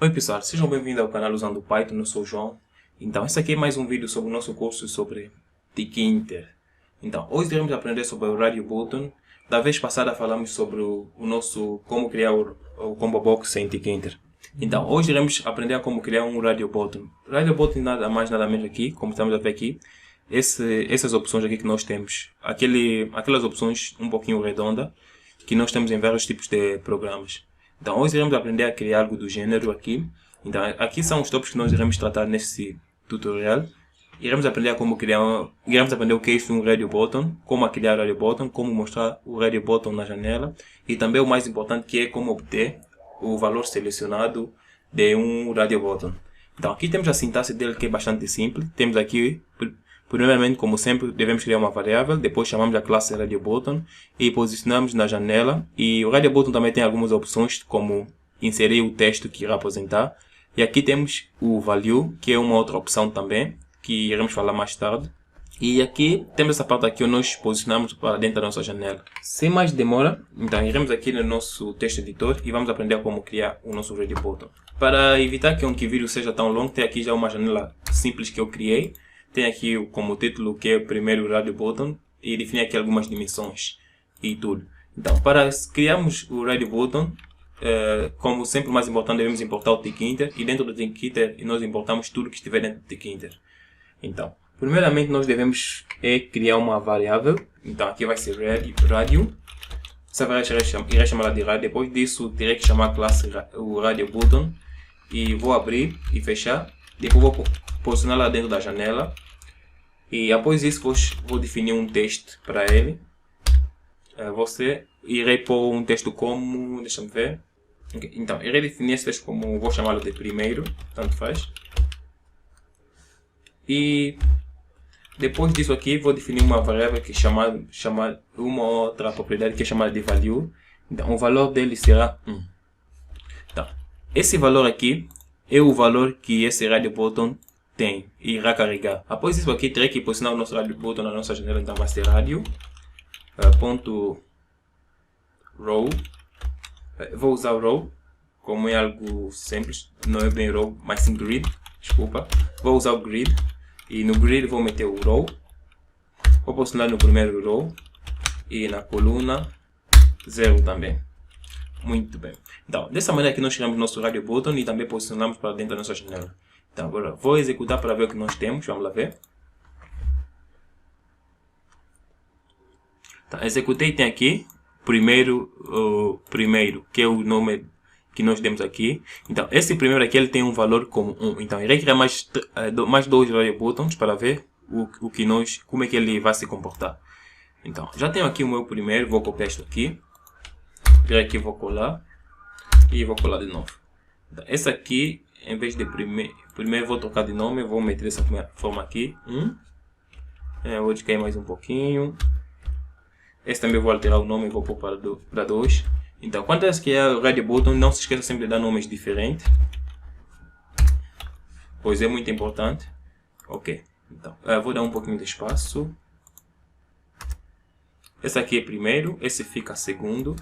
Oi pessoal, sejam bem-vindos ao canal Usando Python, eu sou o João. Então, esse aqui é mais um vídeo sobre o nosso curso sobre Tkinter. Então, hoje iremos aprender sobre o Radio Button. Da vez passada falamos sobre como criar o Combo Box em Tkinter. Então, hoje iremos aprender como criar um Radio Button. Radio Button nada mais nada menos aqui, como estamos a ver aqui. Essas opções aqui que nós temos, aquelas opções um pouquinho redonda, que nós temos em vários tipos de programas. Então, hoje iremos aprender a criar algo do gênero aqui. Então, aqui são os tópicos que nós iremos tratar nesse tutorial. Iremos aprender iremos aprender o que é um Radio Button, como criar o Radio Button, como mostrar o Radio Button na janela e também o mais importante que é como obter o valor selecionado de um Radio Button. Então, aqui temos a sintaxe dele que é bastante simples. Temos aqui, primeiramente, como sempre, devemos criar uma variável, depois chamamos a classe Radio Button e posicionamos na janela. E o Radio Button também tem algumas opções, como inserir o texto que irá apresentar. E aqui temos o Value, que é uma outra opção também, que iremos falar mais tarde. E aqui temos essa parte aqui onde nós posicionamos para dentro da nossa janela. Sem mais demora, então iremos aqui no nosso texto editor e vamos aprender como criar o nosso Radio Button. Para evitar que o vídeo seja tão longo, tem aqui já uma janela simples que eu criei. Tem aqui como título que é o primeiro Radio Button e define aqui algumas dimensões e tudo. Então, para criarmos o Radio Button, como sempre o mais importante, devemos importar o Tkinter e dentro do Tkinter nós importamos tudo que estiver dentro do Tkinter. Então, primeiramente nós devemos criar uma variável. Então, aqui vai ser radio. Essa variável irá chamá-la de radio. Depois disso, terei que chamar a classe o Radio Button e vou abrir e fechar. Depois vou posicioná-la dentro da janela. E após isso vou definir um texto para ele. Irei pôr um texto como, deixa-me ver. Okay. Então, irei definir esse texto como, vou chamá-lo de primeiro, tanto faz. E depois disso aqui vou definir uma variável que chama uma outra propriedade que é chamada de value. Então, o valor dele será 1. Então, esse valor aqui é o valor que esse Radio Button tem e irá carregar. Após isso aqui, terei que posicionar o nosso Radio Button na nossa janela. Então vai ser radio ponto row. Vou usar o row como é algo simples, não é bem row, mas sim grid, desculpa. Vou usar o grid e no grid vou meter o row. Vou posicionar no primeiro row e na coluna 0 também. Muito bem. Então, dessa maneira aqui nós tiramos nosso Radio Button e também posicionamos para dentro da nossa janela. Então, agora vou executar para ver o que nós temos. Vamos lá ver. Então, executei, tem aqui primeiro, que é o nome que nós demos aqui. Então, esse primeiro aqui ele tem um valor como 1. Então, irei criar mais 2 Radio Buttons para ver como é que ele vai se comportar. Então, já tenho aqui o meu primeiro, vou copiar isto aqui. Vir aqui, vou colar e vou colar de novo. Então, esse aqui, em vez de primeiro vou trocar de nome, vou meter dessa forma aqui. Vou descair mais um pouquinho. Esse também vou alterar o nome e vou pôr para 2. Então, quando é que é o Radio Button, não se esqueça sempre de dar nomes diferentes, pois é muito importante. Ok, então vou dar um pouquinho de espaço. Esse aqui é primeiro, esse fica segundo.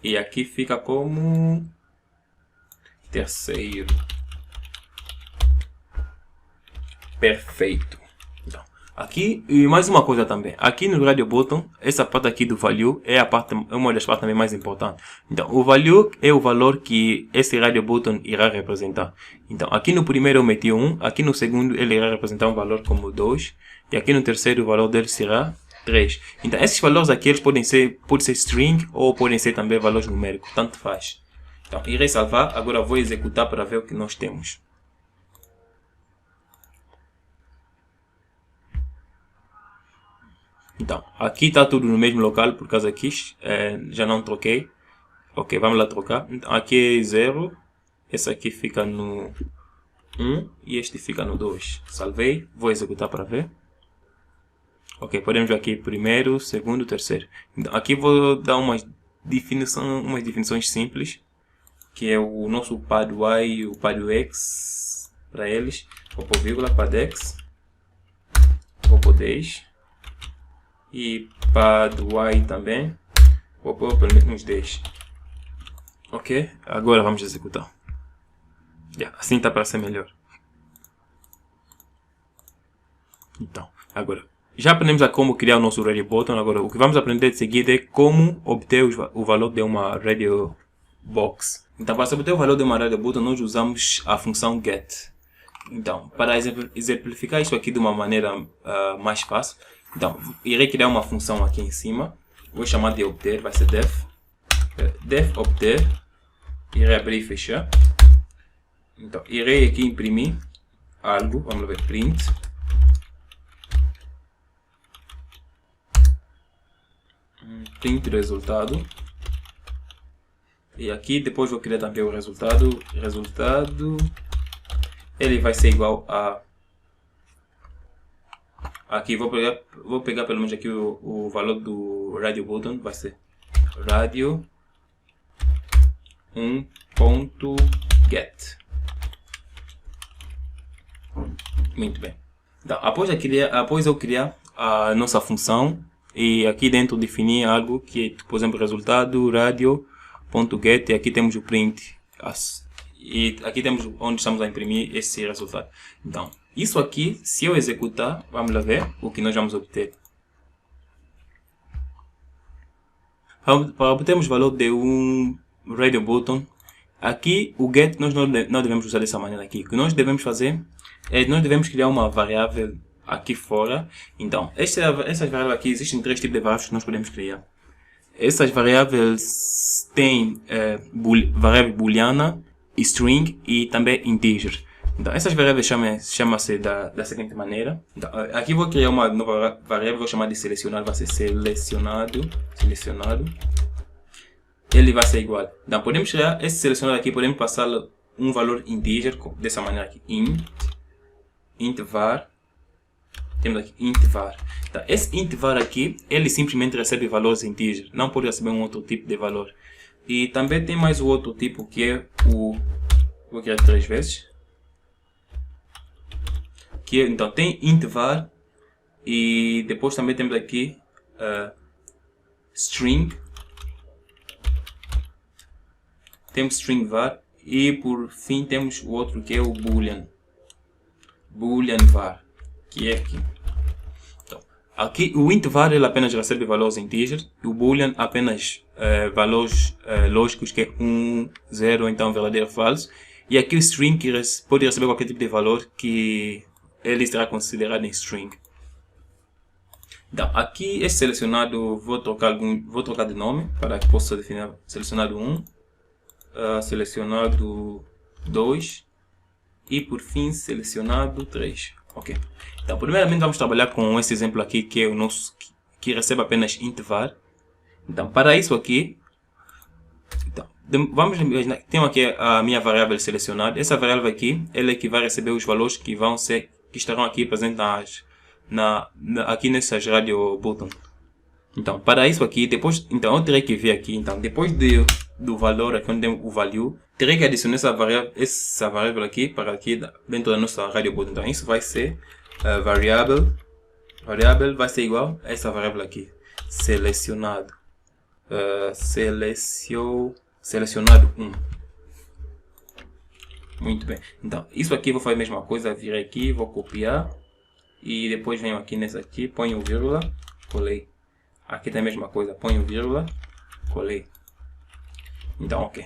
E aqui fica como terceiro. Perfeito. Então, aqui, e mais uma coisa também. Aqui no Radio Button, essa parte aqui do value é uma das partes também mais importantes. Então, o value é o valor que esse Radio Button irá representar. Então, aqui no primeiro eu meti 1, aqui no segundo ele irá representar um valor como 2, e aqui no terceiro o valor dele será 3. Então, esses valores aqui eles podem ser string ou podem ser também valores numéricos, tanto faz. Então, irei salvar, agora vou executar para ver o que nós temos. Então, aqui está tudo no mesmo local, por causa aqui já não troquei. Ok, vamos lá trocar. Então, aqui é 0, esse aqui fica no 1 e este fica no 2. Salvei, vou executar para ver. Ok, podemos ver aqui primeiro, segundo, terceiro. Então, aqui vou dar umas definições simples, que é o nosso pad y e o pad x para eles. Vou pôr vírgula, pad x, vou pôr 10 e pad y também, vou pôr pelo menos 10. Ok, agora vamos executar. Assim está para ser melhor. Então, agora, já aprendemos a como criar o nosso radio button. Agora, o que vamos aprender de seguida é como obter o valor de uma radio box. Então, para obter o valor de uma radio button, nós usamos a função get. Então, para exemplificar isso aqui de uma maneira mais fácil, então, irei criar uma função aqui em cima. Vou chamar de obter, vai ser def obter. Irei abrir e fechar. Então, irei aqui imprimir algo, vamos ver, print. Print resultado. E aqui depois vou criar também o resultado. Ele vai ser igual a... Aqui vou pegar pelo menos aqui o valor do radio button. Vai ser radio 1.get. Muito bem. Então, após eu criar a nossa função e aqui dentro definir algo que, por exemplo, resultado radio.get, e aqui temos o print e aqui temos onde estamos a imprimir esse resultado. Então, isso aqui, se eu executar, vamos lá ver o que nós vamos obter. Para obtermos o valor de um radio button, aqui o get nós não devemos usar dessa maneira aqui. O que nós devemos fazer é nós devemos criar uma variável aqui fora. Então, essas variáveis aqui, existem 3 tipos de variáveis que nós podemos criar. Essas variáveis têm variável booleana, string e também integer. Então, essas variáveis chamam-se da seguinte maneira. Então, aqui vou criar uma nova variável, vou chamar de selecionado, vai ser selecionado. Ele vai ser igual. Então, podemos criar esse selecionado aqui, podemos passar um valor integer dessa maneira aqui, int var. Temos aqui int var. Então, esse int var aqui, ele simplesmente recebe valores integer, não pode receber um outro tipo de valor. E também tem mais o outro tipo que é o... Vou criar 3 vezes. Então tem int var e depois também temos aqui string. Temos string var e por fim temos o outro que é o boolean var, que é aqui. Então, aqui o int var ele apenas recebe valores integer, e o boolean apenas valores lógicos, que é 1, 0, então verdadeiro ou falso. E aqui o string que pode receber qualquer tipo de valor que ele será considerado em string. Então, aqui esse selecionado vou trocar de nome para que possa definir selecionado 1, selecionado 2 e por fim selecionado 3. Ok. Então, primeiramente vamos trabalhar com esse exemplo aqui que é o nosso que recebe apenas int var. Então, para isso aqui, vamos imaginar que tenho aqui a minha variável selecionada. Essa variável aqui, ela é que vai receber os valores que estarão aqui presentes aqui nessas radio button. Então, para isso aqui, então eu terei que vir aqui, então depois do valor aqui onde tem o value, terei que adicionar essa variável aqui para aqui dentro da nossa radio button. Então isso vai ser variável vai ser igual a essa variável aqui, selecionado, selecionado 1. Muito bem. Então isso aqui vou fazer a mesma coisa, vir aqui, vou copiar e depois venho aqui nessa aqui, ponho vírgula, colei. Aqui tem a mesma coisa, ponho vírgula, colei. Então, ok.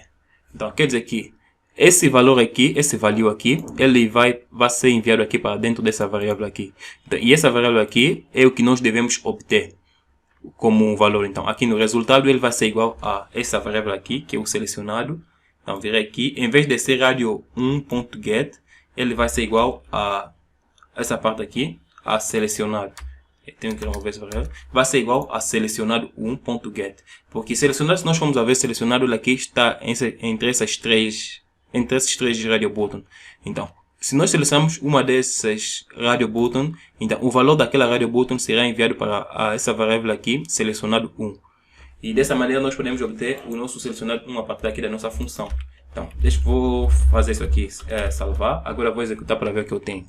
Então, quer dizer que esse valor aqui, esse value aqui, ele vai ser enviado aqui para dentro dessa variável aqui. Então, e essa variável aqui é o que nós devemos obter como um valor. Então, aqui no resultado, ele vai ser igual a essa variável aqui, que é o selecionado. Então, virei aqui, em vez de ser radio1.get, ele vai ser igual a essa parte aqui, a selecionado. Tenho que remover essa variável. Vai ser igual a selecionado 1.get. Porque selecionado, se nós formos a ver, selecionado ele aqui está entre esses três radio button. Então, se nós selecionamos uma dessas radio button, então o valor daquela radio button será enviado para essa variável aqui, selecionado 1. E dessa maneira nós podemos obter o nosso selecionado 1 a partir daqui da nossa função. Então, vou fazer isso aqui, salvar. Agora vou executar para ver o que eu tenho.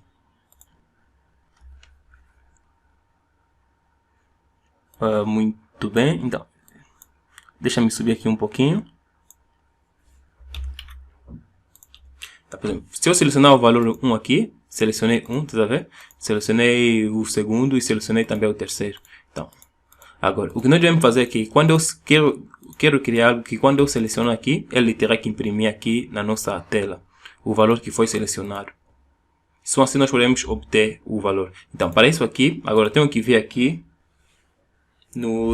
Muito bem, então deixa-me subir aqui um pouquinho. Tá, por exemplo, se eu selecionar o valor 1 aqui, selecionei 1, tá a ver? Selecionei o segundo e selecionei também o terceiro. Então, agora, o que nós devemos fazer aqui, quando eu quero criar algo que quando eu seleciono aqui, ele terá que imprimir aqui na nossa tela o valor que foi selecionado. Só assim nós podemos obter o valor. Então, para isso aqui, agora tenho que vir aqui,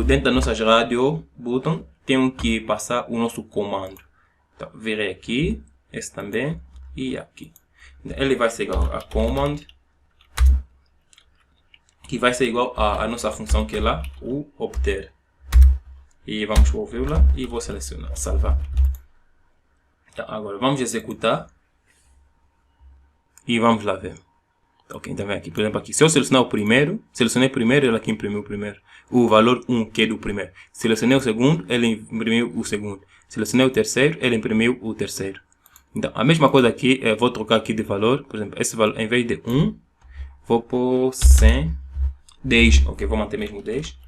dentro das nossas radio button, tenho que passar o nosso comando. Então, virei aqui, esse também, e aqui. Ele vai ser igual a command, que vai ser igual a nossa função que é lá, o obter. E vamos ouvi-la e vou selecionar, salvar. Então, agora vamos executar e vamos lá ver. Ok, então vem aqui, por exemplo, aqui. Se eu selecionar o primeiro, selecionei o primeiro, ele aqui imprimiu o primeiro. O valor 1, que é do primeiro. Selecionei o segundo, ele imprimiu o segundo. Selecionei o terceiro, ele imprimiu o terceiro. Então, a mesma coisa aqui, eu vou trocar aqui de valor. Por exemplo, esse valor, em vez de 1, vou pôr 100, 10. Ok, vou manter mesmo 10.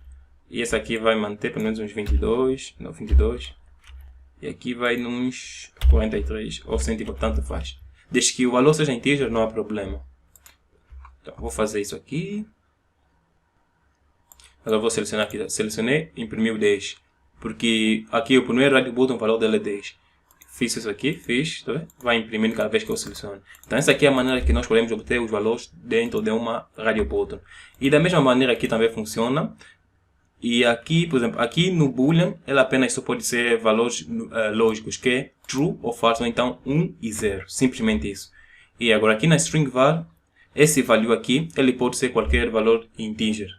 E esse aqui vai manter pelo menos uns 22, não, 22. E aqui vai uns 43 ou 100, tanto faz. Desde que o valor seja integer, não há problema. Então, vou fazer isso aqui. Agora vou selecionar aqui. Selecionei, imprimiu 10. Porque aqui o primeiro radio button, o valor dele é 10. Fiz isso aqui, fiz, tá vendo? Vai imprimindo cada vez que eu seleciono. Então essa aqui é a maneira que nós podemos obter os valores dentro de uma radio button. E da mesma maneira aqui também funciona. E aqui, por exemplo, aqui no boolean, ela apenas só pode ser valores lógicos, que é true ou false, ou então 1 e 0. Simplesmente isso. E agora aqui na string var, esse value aqui, ele pode ser qualquer valor integer.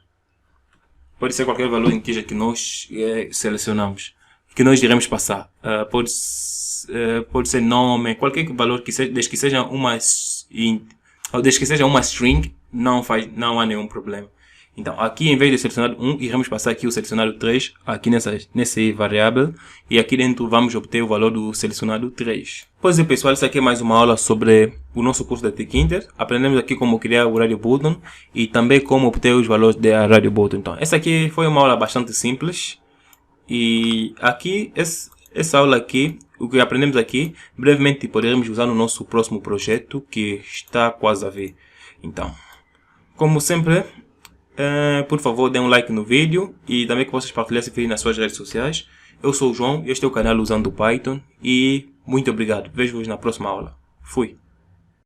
Pode ser qualquer valor integer que nós selecionamos, que nós iremos passar. Pode ser nome, qualquer valor que seja, desde que seja uma string, não há nenhum problema. Então, aqui em vez de selecionar 1, iremos passar aqui o selecionado 3, aqui nessa variável, e aqui dentro vamos obter o valor do selecionado 3. Pois é, pessoal, essa aqui é mais uma aula sobre o nosso curso da Tkinter. Aprendemos aqui como criar o radio button e também como obter os valores da radio button. Então, essa aqui foi uma aula bastante simples. E aqui, essa aula aqui, o que aprendemos aqui, brevemente poderemos usar no nosso próximo projeto que está quase a vir. Então, como sempre, por favor, dê um like no vídeo e também que vocês partilhem esse vídeo nas suas redes sociais. Eu sou o João, este é o canal Usando Python e muito obrigado. Vejo-vos na próxima aula. Fui!